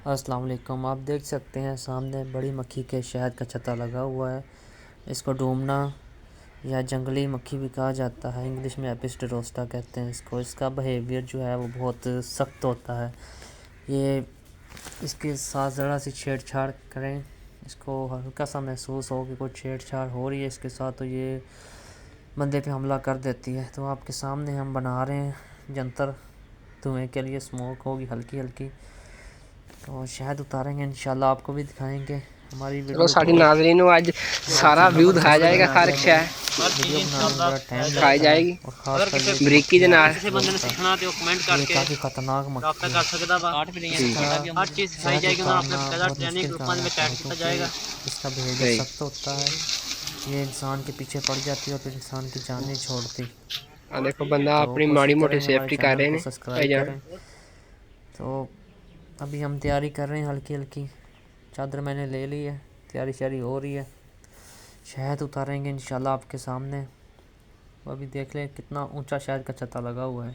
السلام علیکم۔ آپ دیکھ سکتے ہیں سامنے بڑی مکھی کے شہد کا چھتا لگا ہوا ہے۔ اس کو ڈومنا یا جنگلی مکھی بھی کہا جاتا ہے، انگلش میں اپس ڈروسٹا کہتے ہیں اس کو۔ اس کا بیہیویئر جو ہے وہ بہت سخت ہوتا ہے۔ یہ اس کے ساتھ ذرا سی چھیڑ چھاڑ کریں، اس کو ہلکا سا محسوس ہو کہ کوئی چھیڑ چھاڑ ہو رہی ہے اس کے ساتھ، تو یہ بندے پہ حملہ کر دیتی ہے۔ تو آپ کے سامنے ہم بنا رہے ہیں جنتر دھوئیں کے لیے، اسموک ہوگی ہلکی ہلکی، تو شہد اتاریں گے انشاءاللہ، آپ کو بھی دکھائیں گے ہماری چلو ویڈیو ساری کو۔ ناظرین کو آج سارا ویو دکھایا جائے گا، خارق سے ہے ویڈیو بنانے میں بڑا ٹائم دکھائی لگتا ہے، جائے گی اور خاص کر یہ جو بریکی مکھی دے ہے نال اپس ڈروسٹا، یہ کافی خطرناک مکھی ہے۔ اس کا شہد اتارنا بہت مشکل کام ہوتا ہے کیونکہ اس کا بیہیویئر صحیح۔ سخت ہوتا ہے۔ یہ انسان کے پیچھے پڑ جاتی ہے اور پھر انسان کی جان نہیں چھوڑتی۔ دیکھو بندہ تو اپنی کوشش ماڑی موٹی کریں ہمارے سیفٹی کر چینل رہے کو ہیں بھائی سبسکرائب جان۔ کریں۔ تو ابھی ہم تیاری کر رہے ہیں ہلکی ہلکی، چادر میں نے لے لی ہے، تیاری شیاری ہو رہی ہے، شہد اتاریں گے انشاءاللہ آپ کے سامنے۔ ابھی دیکھ لیں کتنا اونچا شہد کا چھتا لگا ہوا ہے۔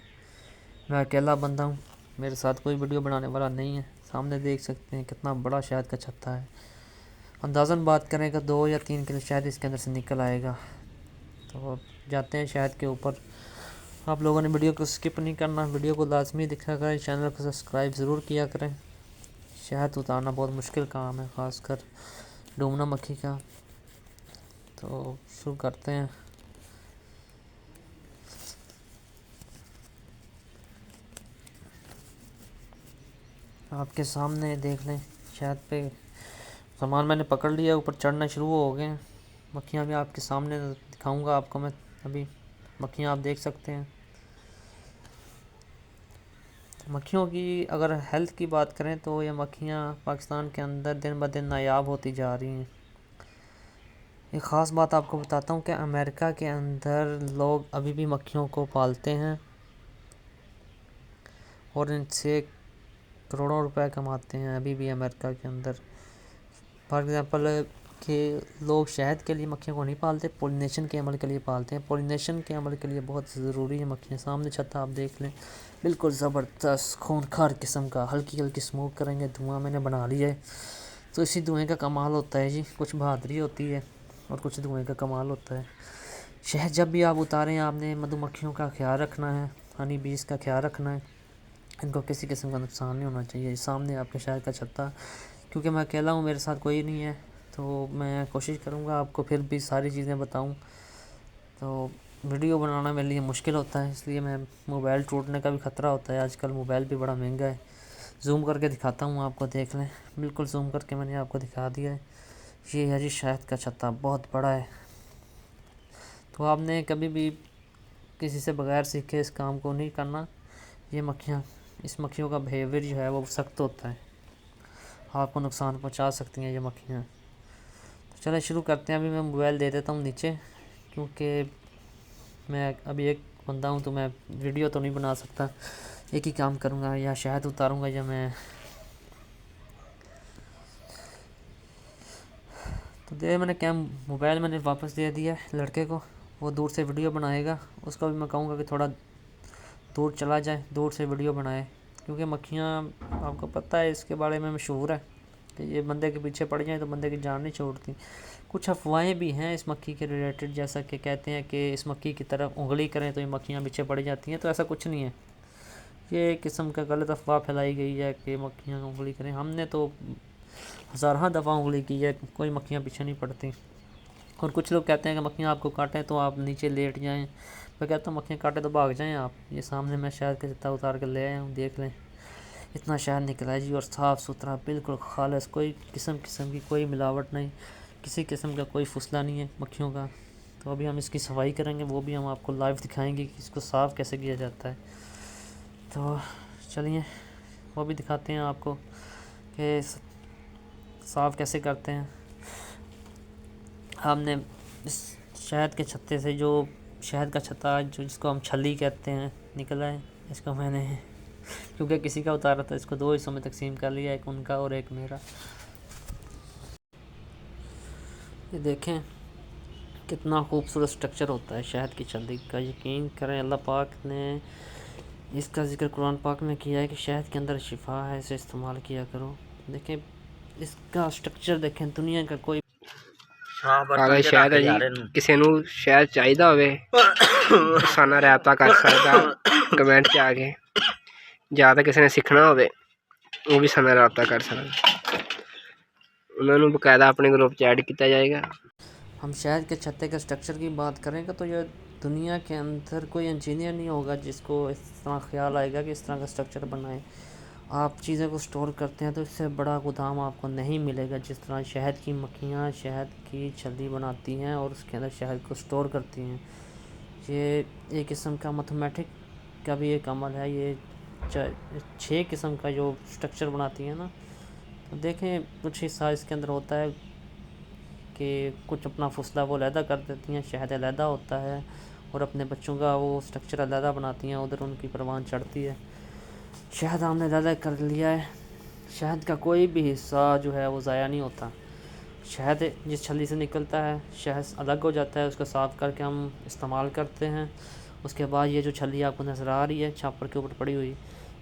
میں اکیلا بندہ ہوں، میرے ساتھ کوئی ویڈیو بنانے والا نہیں ہے۔ سامنے دیکھ سکتے ہیں کتنا بڑا شہد کا چھتا ہے، اندازاً بات کریں کہ 2 یا 3 کلو شہد اس کے اندر سے نکل آئے گا۔ تو جاتے ہیں شہد کے اوپر۔ آپ لوگوں نے ویڈیو کو سکپ نہیں کرنا، ویڈیو کو لازمی دیکھا کریں، چینل کو سبسکرائب ضرور کیا کریں۔ شہد اتارنا بہت مشکل کام ہے، خاص کر ڈومنا مکھی کا۔ تو شروع کرتے ہیں۔ آپ کے سامنے دیکھ لیں شہد پہ سامان میں نے پکڑ لیا، اوپر چڑھنا شروع ہو گئے ہیں۔ مکھیاں بھی آپ کے سامنے دکھاؤں گا آپ کو میں ابھی، مکھیاں آپ دیکھ سکتے ہیں۔ مکھیوں کی اگر ہیلتھ کی بات کریں تو یہ مکھیاں پاکستان کے اندر دن بہ دن نایاب ہوتی جا رہی ہیں۔ ایک خاص بات آپ کو بتاتا ہوں کہ امریکہ کے اندر لوگ ابھی بھی مکھیوں کو پالتے ہیں اور ان سے کروڑوں روپے کماتے ہیں ابھی بھی امریکہ کے اندر۔ فار ایگزامپل کہ لوگ شہد کے لیے مکھیوں کو نہیں پالتے، پولینیشن کے عمل کے لیے پالتے ہیں۔ پولینیشن کے عمل کے لیے بہت ضروری ہے مکھیاں۔ سامنے چھتا آپ دیکھ لیں، بالکل زبردست خونخوار قسم کا، ہلکی ہلکی اسموک کریں گے، دھواں میں نے بنا لیا ہے۔ تو اسی دھوئیں کا کمال ہوتا ہے جی، کچھ بہادری ہوتی ہے اور کچھ دھوئیں کا کمال ہوتا ہے۔ شہد جب بھی آپ اتاریں آپ نے مدھو مکھیوں کا خیال رکھنا ہے، ہنی بیز کا خیال رکھنا ہے، ان کو کسی قسم کا نقصان نہیں ہونا چاہیے۔ سامنے آپ کے شہد کا چھتا، کیونکہ میں اکیلا ہوں، میرے ساتھ کوئی نہیں ہے، تو میں کوشش کروں گا آپ کو پھر بھی ساری چیزیں بتاؤں۔ تو ویڈیو بنانا میرے لیے مشکل ہوتا ہے، اس لیے میں موبائل ٹوٹنے کا بھی خطرہ ہوتا ہے، آج کل موبائل بھی بڑا مہنگا ہے۔ زوم کر کے دکھاتا ہوں آپ کو، دیکھ لیں، بالکل زوم کر کے میں نے آپ کو دکھا دیا ہے۔ یہ ہے جی شہد کا چھتا، بہت بڑا ہے۔ تو آپ نے کبھی بھی کسی سے بغیر سیکھے اس کام کو نہیں کرنا۔ یہ مکھیاں، اس مکھیوں کا بیہیویئر جو ہے وہ سخت ہوتا ہے، آپ کو نقصان پہنچا سکتی ہیں یہ مکھیاں۔ تو چلیں شروع کرتے ہیں۔ ابھی میں موبائل دے دیتا ہوں نیچے، کیونکہ میں ابھی ایک بندہ ہوں تو میں ویڈیو تو نہیں بنا سکتا، ایک ہی کام کروں گا، یا شہد اتاروں گا یا میں تو میں نے موبائل میں نے واپس دے دیا ہے لڑکے کو، وہ دور سے ویڈیو بنائے گا۔ اس کو بھی میں کہوں گا کہ تھوڑا دور چلا جائے، دور سے ویڈیو بنائے، کیونکہ مکھیاں آپ کو پتہ ہے اس کے بارے میں مشہور ہے کہ یہ بندے کے پیچھے پڑ جائیں تو بندے کی جان نہیں چھوڑتی۔ کچھ افواہیں بھی ہیں اس مکھی کے ریلیٹڈ، جیسا کہ کہتے ہیں کہ اس مکھی کی طرف انگلی کریں تو یہ مکھیاں پیچھے پڑ جاتی ہیں، تو ایسا کچھ نہیں ہے۔ یہ ایک قسم کا غلط افواہ پھیلائی گئی ہے کہ مکھیاں انگلی کریں، ہم نے تو ہزارہ دفعہ انگلی کی ہے، کوئی مکھیاں پیچھے نہیں پڑتی۔ اور کچھ لوگ کہتے ہیں کہ مکھیاں آپ کو کاٹیں تو آپ نیچے لیٹ جائیں، میں کہتا ہوں مکھیاں کاٹیں تو بھاگ جائیں آپ۔ یہ سامنے میں شہد کا چھتا اتار کے لے آیا ہوں، دیکھ لیں اتنا شہد نکلا ہے جی، اور صاف ستھرا بالکل خالص، کوئی قسم کی کوئی ملاوٹ نہیں، کسی قسم کا کوئی فسلہ نہیں ہے مکھیوں کا۔ تو ابھی ہم اس کی صفائی کریں گے، وہ بھی ہم آپ کو لائیو دکھائیں گے کہ اس کو صاف کیسے کیا جاتا ہے۔ تو چلیے وہ بھی دکھاتے ہیں آپ کو کہ صاف کیسے کرتے ہیں۔ ہم نے اس شہد کے چھتے سے جو شہد کا چھتا جس کو ہم چھلی کہتے ہیں نکلا ہے، اس کو میں نے کیونکہ کسی کا اتارا تھا، اس کو 2 حصوں میں تقسیم کر لیا، ایک ان کا اور ایک میرا۔ یہ دیکھیں کتنا خوبصورت سٹرکچر ہوتا ہے شہد کی چھلی کا، یقین کریں اللہ پاک نے اس کا ذکر قرآن پاک میں کیا ہے کہ شہد کے اندر شفا ہے، اسے استعمال کیا کرو۔ دیکھیں اس کا سٹرکچر دیکھیں، دنیا کا کوئی کالا شہد ہے جی، کسی نو شہد چاہیدا ہوئے سانا رابطہ کر سکتا کمنٹ چ آ کے، یا تو کسی نے سیکھنا ہوئے وہ بھی سانا رابطہ کر سکتا، انہوں نے باقاعدہ اپنے گروپ چ ایڈ کیا جائے گا۔ ہم شہد کے چھتے کے سٹرکچر کی بات کریں گے تو یہ دنیا کے اندر کوئی انجینئر نہیں ہوگا جس کو اس طرح خیال آئے گا کہ اس طرح کا سٹرکچر بنائیں۔ آپ چیزیں کو سٹور کرتے ہیں تو اس سے بڑا گودام آپ کو نہیں ملے گا، جس طرح شہد کی مکھیاں شہد کی چھلی بناتی ہیں اور اس کے اندر شہد کو سٹور کرتی ہیں۔ یہ ایک قسم کا میتھمیٹک کا بھی ایک عمل ہے، یہ 6 قسم کا جو سٹرکچر بناتی ہیں نا، تو دیکھیں کچھ حصہ اس کے اندر ہوتا ہے کہ کچھ اپنا فصلہ وہ علیحدہ کر دیتی ہیں، شہد علیحدہ ہوتا ہے، اور اپنے بچوں کا وہ سٹرکچر علیحدہ بناتی ہیں، ادھر ان کی پروان چڑھتی ہے۔ شہد ہم نے علیحدہ کر لیا ہے، شہد کا کوئی بھی حصہ جو ہے وہ ضائع نہیں ہوتا۔ شہد جس چھلی سے نکلتا ہے شہد الگ ہو جاتا ہے، اس کو صاف کر کے ہم استعمال کرتے ہیں۔ اس کے بعد یہ جو چھلی آپ کو نظر آ رہی ہے چھاپر کے اوپر پڑی ہوئی،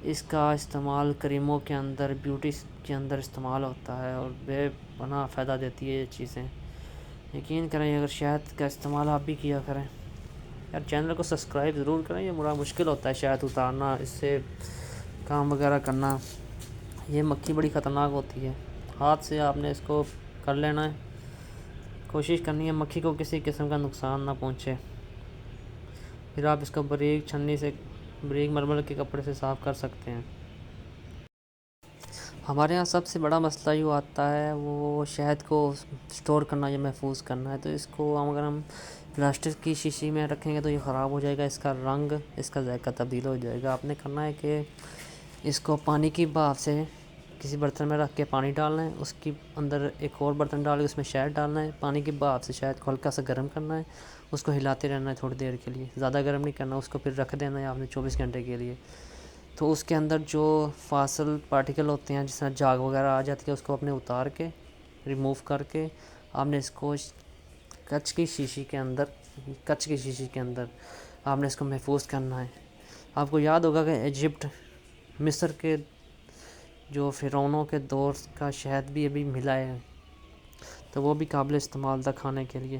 اس کا استعمال کریموں کے اندر بیوٹی کے اندر استعمال ہوتا ہے اور بے پناہ فائدہ دیتی ہے یہ چیزیں۔ یقین کریں اگر شہد کا استعمال آپ بھی کیا کریں یار، چینل کو سبسکرائب ضرور کریں، یہ بڑا مشکل ہوتا ہے شہد اتارنا، اس سے کام وغیرہ کرنا، یہ مکھی بڑی خطرناک ہوتی ہے، ہاتھ سے آپ نے اس کو کر لینا ہے، کوشش کرنی ہے مکھی کو کسی قسم کا نقصان نہ پہنچے، پھر آپ اس کو باریک چھنی سے باریک مرمر کے کپڑے سے صاف کر سکتے ہیں۔ ہمارے ہاں سب سے بڑا مسئلہ جو آتا ہے وہ شہد کو سٹور کرنا یا محفوظ کرنا ہے، تو اس کو اگر ہم پلاسٹک کی شیشی میں رکھیں گے تو یہ خراب ہو جائے گا، اس کا رنگ اس کا ذائقہ تبدیل ہو جائے گا۔ آپ نے کرنا ہے کہ اس کو پانی کی بھاپ سے کسی برتن میں رکھ کے پانی ڈالنا ہے، اس کی اندر ایک اور برتن ڈال کے اس میں شہد ڈالنا ہے، پانی کی بھاپ سے شہد کو ہلکا سا گرم کرنا ہے، اس کو ہلاتے رہنا ہے تھوڑی دیر کے لیے، زیادہ گرم نہیں کرنا، اس کو پھر رکھ دینا ہے آپ نے 24 گھنٹے کے لیے۔ تو اس کے اندر جو فاصل پارٹیکل ہوتے ہیں جس طرح جاگ وغیرہ آ جاتی ہے اس کو اپنے اتار کے ریموو کر کے آپ نے اس کو کچ کی شیشی کے اندر آپ نے اس کو محفوظ کرنا ہے۔ آپ کو یاد ہوگا کہ ایجپٹ مصر کے جو فرعونوں کے دور کا شہد بھی ابھی ملا ہے، تو وہ بھی قابل استعمال تھا کھانے کے لیے،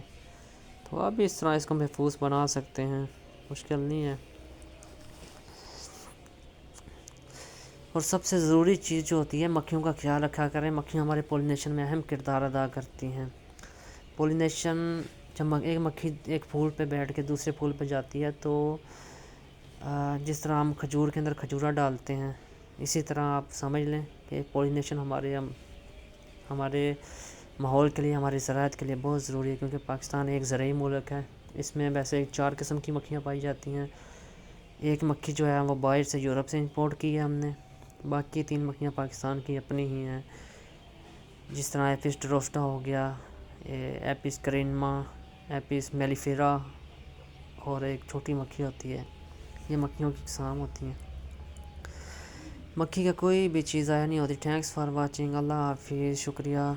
تو آپ بھی اس طرح اس کو محفوظ بنا سکتے ہیں، مشکل نہیں ہے۔ اور سب سے ضروری چیز جو ہوتی ہے مکھیوں کا خیال رکھا کریں، مکھیاں ہمارے پولینیشن میں اہم کردار ادا کرتی ہیں۔ پولینیشن جب ایک مکھی ایک پھول پہ بیٹھ کے دوسرے پھول پہ جاتی ہے تو جس طرح ہم کھجور کے اندر کھجورا ڈالتے ہیں، اسی طرح آپ سمجھ لیں کہ پولینیشن ہمارے ماحول کے لیے، ہماری زراعت کے لیے بہت ضروری ہے، کیونکہ پاکستان ایک زرعی ملک ہے، اس میں ویسے 4 قسم کی مکھیاں پائی جاتی ہیں۔ ایک مکھی جو ہے وہ باہر سے یورپ سے امپورٹ کی ہے ہم نے، باقی 3 مکھیاں پاکستان کی اپنی ہی ہیں، جس طرح ایپس ڈروسٹا ہو گیا، ایپس کرینما، ایپس میلیفیرا، اور ایک چھوٹی مکھی ہوتی ہے، یہ مکھیوں کی اقسام ہوتی ہیں۔ مکھی کا کوئی بھی چیز ضائع نہیں ہوتی۔ تھینکس فار واچنگ، اللہ حافظ، شکریہ۔